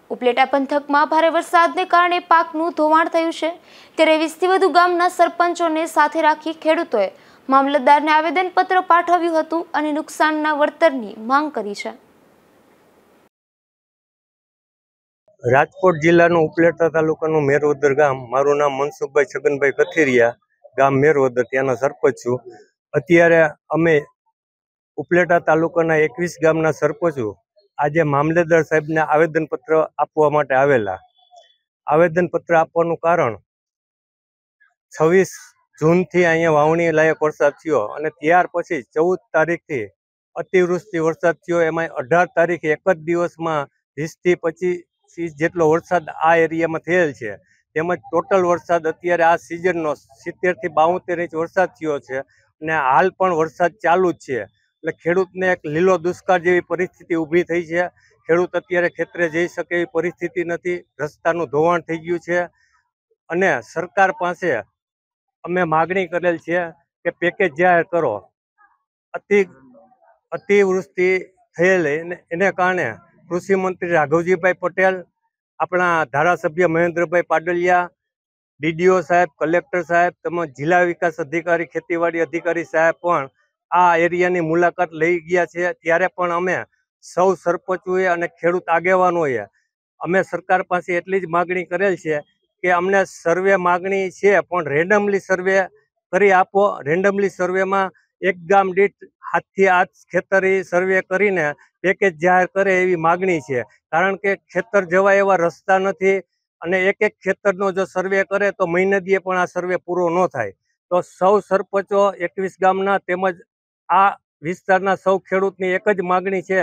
ઉપલેટા પંથકમાં ભારે વરસાદને કારણે પાકનું ધોવાણ થયું છે, ત્યારે 20 થી વધુ ગામના સરપંચોને સાથે રાખી ખેડૂતોએ મામલતદારને આવેદનપત્ર પાઠવ્યું હતું અને નુકસાનના વળતરની માંગ કરી છે। રાજકોટ જિલ્લાનું ઉપલેટા તાલુકાનું મેરવદર ગામ। મારું નામ મનસુખભાઈ છગનભાઈ કથિરિયા, ગામ મેરવદર, ત્યાંના સરપંચ છું। અત્યારે અમે ઉપલેટા તાલુકાના 21 ગામના સરપંચો આજે મામલતદાર સાહેબને આવેદનપત્ર આપવા માટે આવેલા। આવેદનપત્ર આપવાનું કારણ 26 જૂનથી અહીંયા વાવણી લાયક વરસાદ થયો અને ત્યાર પછી 14 તારીખથી અતિવૃષ્ટિ વરસાદ થયો। એમાં 18 તારીખે એક જ દિવસમાં 20 થી 25 ઇંચ જેટલો વરસાદ આ એરિયામાં થયેલ છે। તેમજ ટોટલ વરસાદ અત્યારે આ સિઝનનો 70 થી 72 ઇંચ વરસાદ થયો છે અને હાલ પણ વરસાદ ચાલુ જ છે। એટલે ખેડૂતને એક લીલો દુષ્કાળ જેવી પરિસ્થિતિ ઊભી થઈ છે। ખેડૂત અત્યારે ખેતરે જઈ શકે એવી પરિસ્થિતિ નથી, રસ્તાનું ધોવાણ થઈ ગયું છે અને સરકાર પાસે અમે માગણી કરેલ છે કે પેકેજ જાહેર કરો। અતિવૃષ્ટિ થયેલ એને કારણે કૃષિ મંત્રી રાઘવજીભાઈ પટેલ, આપણા ધારાસભ્ય મહેન્દ્રભાઈ પાડલિયા, ડીડીઓ સાહેબ, કલેક્ટર સાહેબ તેમજ જિલ્લા વિકાસ અધિકારી, ખેતીવાડી અધિકારી સાહેબ પણ આ એરિયાની મુલાકાત લઈ ગયા છે। ત્યારે પણ અમે સૌ સરપંચોએ અને ખેડૂત આગેવાનોએ અમે સરકાર પાસે એટલી જ માગણી કરેલ છે કે અમને સર્વે માગણી છે પણ રેન્ડમલી સર્વે કરી આપો। રેન્ડમલી સર્વેમાં એક ગામ દીઠ 7 થી 8 ખેતરી સર્વે કરીને પેકેજ જાહેર કરે એવી માગણી છે, કારણ કે ખેતર જવા એવા રસ્તા નથી અને એક ખેતરનો જો સર્વે કરે તો મહિને દીએ પણ આ સર્વે પૂરો ન થાય। તો સૌ સરપંચો 21 ગામના તેમજ આ વિસ્તારના સૌ ખેડૂતની એક જ માગણી છે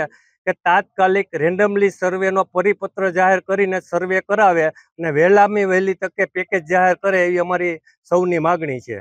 કે તાત્કાલિક રેન્ડમલી સર્વેનો પરિપત્ર જાહેર કરીને સર્વે કરાવે અને વહેલામાં વહેલી તકે પેકેજ જાહેર કરે એવી અમારી સૌની માગણી છે।